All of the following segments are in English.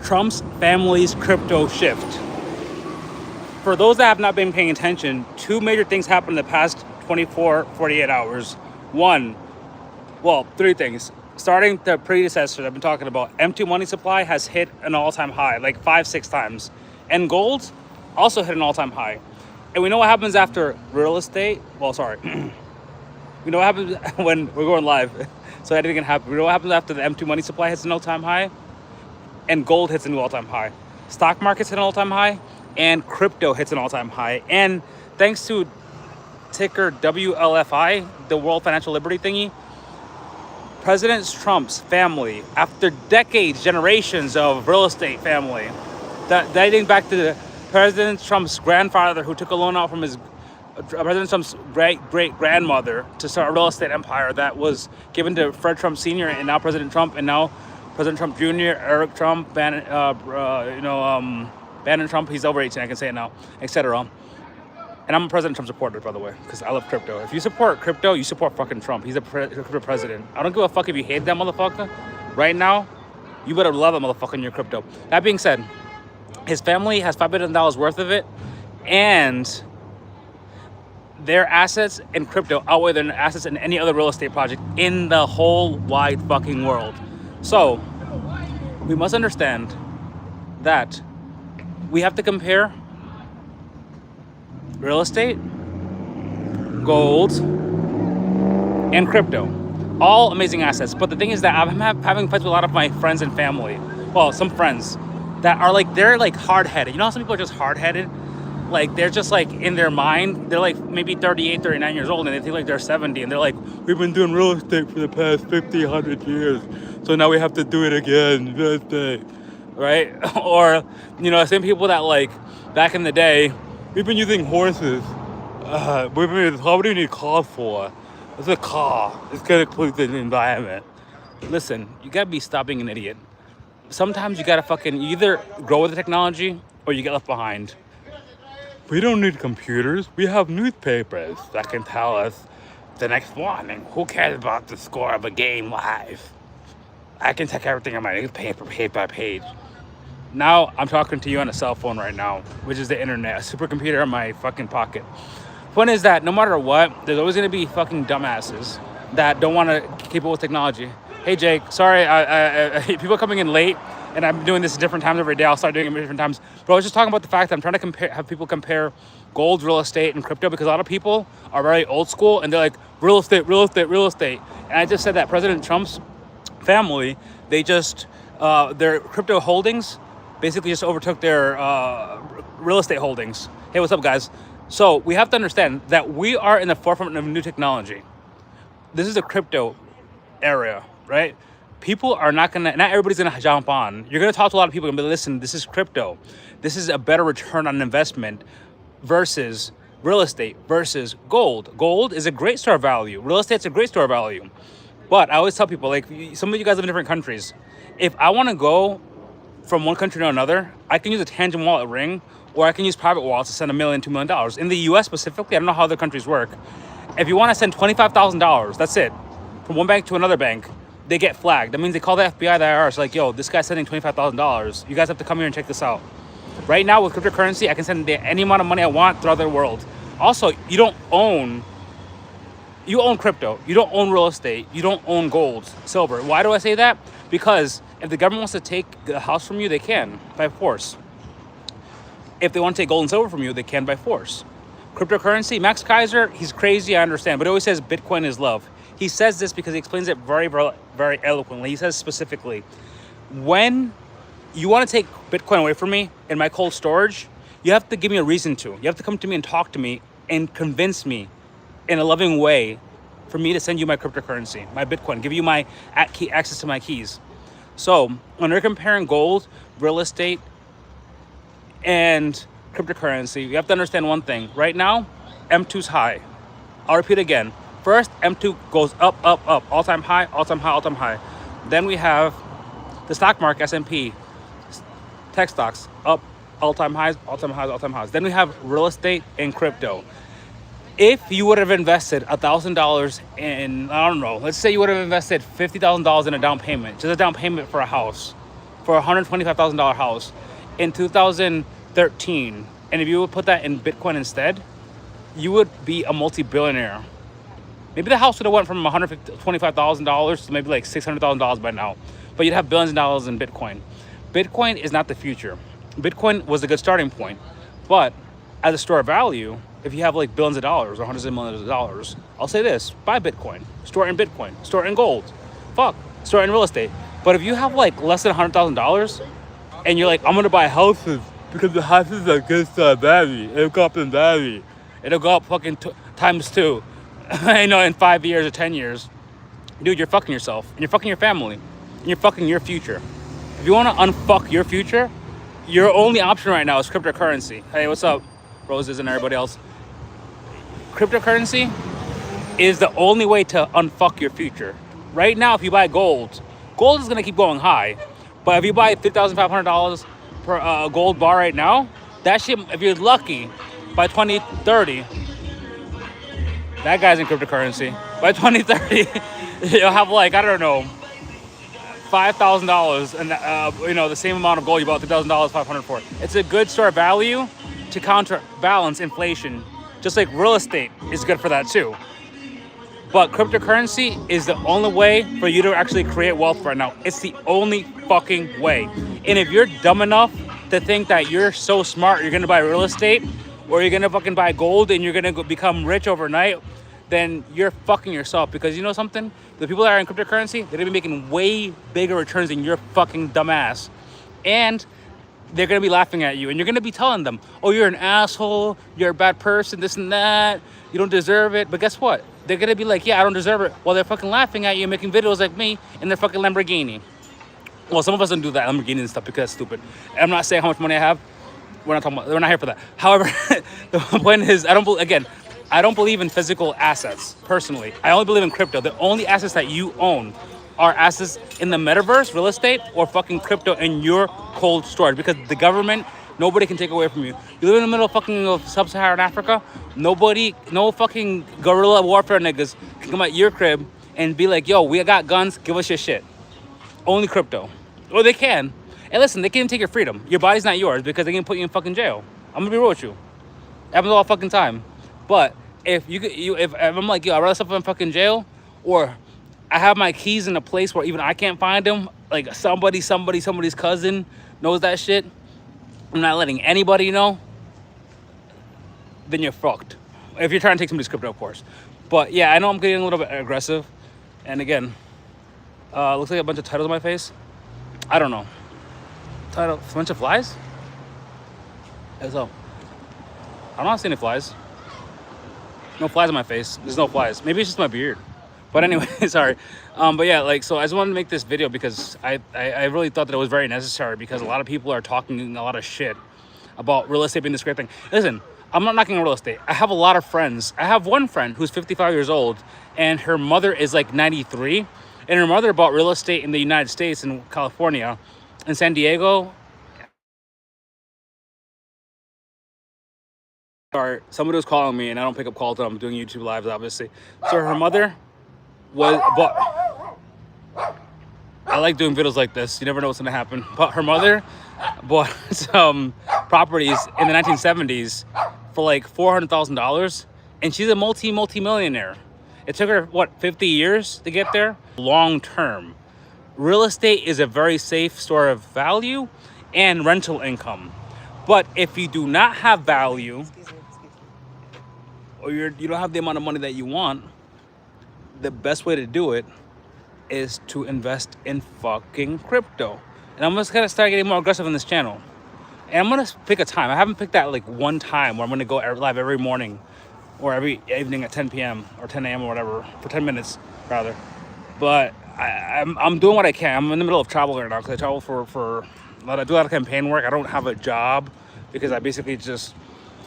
Trump's family's crypto shift. For those that have not been paying attention, two major things happened in the past 48 hours. Three things. Starting the predecessor I've been talking about, M2 money supply has hit an all-time high, like 5-6 times. And gold also hit an all-time high. And we know what happens after real estate. We know what happens when we're going live. So anything can happen. We know what happens after the M2 money supply hits an all-time high and gold hits a new all-time high. Stock markets hit an all-time high and crypto hits an all-time high. And thanks to ticker WLFI, the World Financial Liberty thingy, President Trump's family, after decades, generations of real estate family, that dating back to President Trump's grandfather who took a loan out from his President Trump's great-great-grandmother to start a real estate empire that was given to Fred Trump Sr. and now President Trump, and now President Trump Jr., Eric Trump, Bannon Trump, he's over 18, I can say it now, etc. And I'm a President Trump supporter, by the way, because I love crypto. If you support crypto, you support fucking Trump. He's a crypto president. I don't give a fuck if you hate that motherfucker. Right now, you better love that motherfucker in your crypto. That being said, his family has $5 billion worth of it, and their assets in crypto outweigh their assets in any other real estate project in the whole wide fucking world. So, we must understand that we have to compare real estate, gold, and crypto. All amazing assets. But the thing is that I'm having fights with a lot of my friends and family. Well, some friends that are like, they're like hard-headed. You know how some people are just hard-headed? Like, they're just like in their mind, they're like maybe 38, 39 years old and they think like they're 70. And they're like, we've been doing real estate for the past 50, 100 years. So now we have to do it again. Real estate. Right? Or, you know, same people that like back in the day, we've been using horses. How do you need cars for? It's a car. It's gonna pollute the environment. Listen, you gotta stop being an idiot. Sometimes you gotta fucking either grow with the technology or you get left behind. We don't need computers. We have newspapers that can tell us the next one. And who cares about the score of a game live? I can check everything on my newspaper page by page. Now I'm talking to you on a cell phone right now, which is the internet, a supercomputer in my fucking pocket. Point is that no matter what, there's always gonna be fucking dumbasses that don't want to keep up with technology. Hey Jake, sorry, I people are coming in late, and I'm doing this at different times every day. I'll start doing it at different times. But I was just talking about the fact that I'm trying to have people compare gold, real estate, and crypto, because a lot of people are very old school and they're like, real estate, real estate, real estate. And I just said that President Trump's family, they just their crypto holdings basically just overtook their real estate holdings. Hey, what's up, guys? So we have to understand that we are in the forefront of new technology. This is a crypto area, right? People are not everybody's gonna jump on. You're gonna talk to a lot of people and be like, listen, this is crypto. This is a better return on investment versus real estate versus gold. Gold is a great store of value. Real estate's a great store of value. But I always tell people, like, some of you guys live in different countries. If I wanna go from one country to another, I can use a Tangent Wallet ring, or I can use private wallets to send $1 million, $2 million. In the US specifically, I don't know how other countries work. If you want to send $25,000, that's it, from one bank to another bank, they get flagged. That means they call the FBI, the IRS, like, yo, this guy's sending $25,000. You guys have to come here and check this out. Right now with cryptocurrency, I can send any amount of money I want throughout the world. Also, you own crypto. You don't own real estate. You don't own gold, silver. Why do I say that? Because if the government wants to take the house from you, they can, by force. If they want to take gold and silver from you, they can by force. Cryptocurrency, Max Kaiser, he's crazy, I understand, but he always says Bitcoin is love. He says this because he explains it very, very, very eloquently. He says specifically, when you want to take Bitcoin away from me in my cold storage, you have to give me a reason to. You have to come to me and talk to me and convince me in a loving way for me to send you my cryptocurrency, my Bitcoin, give you my access to my keys. So when we're comparing gold, real estate, and cryptocurrency, you have to understand one thing. Right now, M2's high. I'll repeat again. First, M2 goes up, up, up, all-time high, all-time high, all-time high. Then we have the stock market, S&P, tech stocks, up, all-time highs, all-time highs, all-time highs. Then we have real estate and crypto. If you would have invested $1,000 in, I don't know, let's say you would have invested $50,000 in a down payment, just a down payment for a house, for a $125,000 house in 2013, and if you would put that in Bitcoin instead, you would be a multi-billionaire. Maybe the house would have went from $125,000 to maybe like $600,000 by now, but you'd have billions of dollars in Bitcoin. Bitcoin is not the future. Bitcoin was a good starting point, but as a store of value, if you have like billions of dollars or hundreds of millions of dollars, I'll say this: buy Bitcoin, store it in Bitcoin, store it in gold, store it in real estate. But if you have like less than $100,000 and you're like, I'm gonna buy houses because the houses are good value, it'll go up in value, it'll go up fucking times two, in 5 years or 10 years, dude, you're fucking yourself and you're fucking your family and you're fucking your future. If you want to unfuck your future, your only option right now is cryptocurrency. Hey, what's up, Roses and everybody else? Cryptocurrency is the only way to unfuck your future. Right now, if you buy gold is going to keep going high. But if you buy $3,500 per gold bar right now, that shit, if you're lucky, by 2030, that guy's in cryptocurrency. By 2030, you'll have like, I don't know, $5,000 and the same amount of gold you bought $3,000, $500 for. It's a good store of value to counterbalance inflation. Just like real estate is good for that too. But cryptocurrency is the only way for you to actually create wealth right now. It's the only fucking way. And if you're dumb enough to think that you're so smart, you're gonna buy real estate or you're gonna fucking buy gold and you're gonna become rich overnight, then you're fucking yourself. Because you know something? The people that are in cryptocurrency, they're gonna be making way bigger returns than your fucking dumbass. And they're gonna be laughing at you and you're gonna be telling them, oh, you're an asshole, you're a bad person, this and that, you don't deserve it. But guess what? They're gonna be like, yeah, I don't deserve it, while they're fucking laughing at you and making videos like me in their fucking Lamborghini. Well, some of us don't do that, Lamborghini and stuff, because it's stupid. I'm not saying how much money I have. We're not here for that. However, the point is, I don't believe in physical assets, personally. I only believe in crypto. The only assets that you own are assets in the metaverse, real estate, or fucking crypto in your cold storage. Because the government, nobody can take away from you. You live in the middle of fucking sub-Saharan Africa, no fucking guerrilla warfare niggas can come at your crib and be like, yo, we got guns, give us your shit. Only crypto. Or they can. And listen, they can't even take your freedom. Your body's not yours because they can put you in fucking jail. I'm gonna be real with you. It happens all fucking time. But if I'm like, yo, I'd rather suffer in fucking jail, or I have my keys in a place where even I can't find them, like somebody's cousin knows that shit, I'm not letting anybody know, then you're fucked. If you're trying to take somebody's crypto, of course. But yeah, I know I'm getting a little bit aggressive. And again, looks like a bunch of titles on my face. I don't know. A bunch of flies? So, I don't see any flies. No flies on my face. There's no flies. Maybe it's just my beard. But anyway, sorry. But yeah, so I just wanted to make this video because I really thought that it was very necessary, because a lot of people are talking a lot of shit about real estate being this great thing. Listen, I'm not knocking real estate. I have a lot of friends. I have one friend who's 55 years old and her mother is like 93. And her mother bought real estate in the United States, in California, in San Diego. Sorry, somebody was calling me and I don't pick up calls when I'm doing YouTube lives, obviously. So her mother bought. I like doing videos like this. You never know what's gonna happen. But her mother bought some properties in the 1970s for like $400,000, and she's a multi-millionaire. It took her, 50 years to get there? Long term. Real estate is a very safe store of value and rental income. But if you do not have value, or you don't have the amount of money that you want, the best way to do it is to invest in fucking crypto. And I'm just gonna start getting more aggressive on this channel. And I'm gonna pick a time. I haven't picked that like one time where I'm gonna go live every morning or every evening at 10 p.m. or 10 a.m. or whatever, for 10 minutes rather. But I'm doing what I can. I'm in the middle of travel right now because I travel for I do a lot of campaign work. I don't have a job because I basically just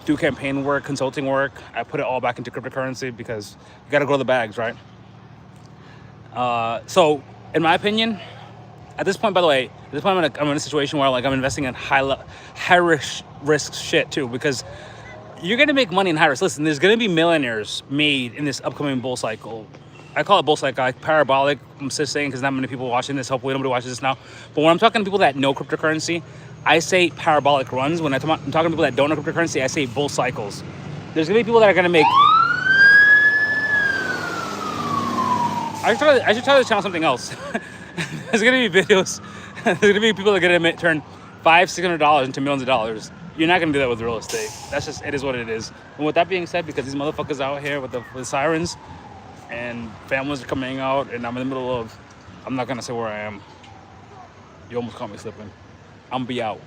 do campaign work, consulting work. I put it all back into cryptocurrency because you gotta grow the bags, right? So in my opinion, at this point, by the way, at this point I'm in a situation where I'm investing in high risk shit too, because you're gonna make money in high risk. Listen, there's gonna be millionaires made in this upcoming bull cycle. I call it bull cycle, like parabolic. I'm just saying because not many people watching this. Hopefully nobody watches this now. But when I'm talking to people that know cryptocurrency, I say parabolic runs. When I'm talking to people that don't know cryptocurrency, I say bull cycles. There's gonna be people that are gonna make. I should try to channel something else. There's gonna be videos. There's gonna be people that are gonna turn $500-$600 into millions of dollars. You're not gonna do that with real estate. That's just, it is what it is. And with that being said, because these motherfuckers out here with the sirens and families are coming out, and I'm in the middle of, I'm not gonna say where I am. You almost caught me slipping. I'm gonna be out.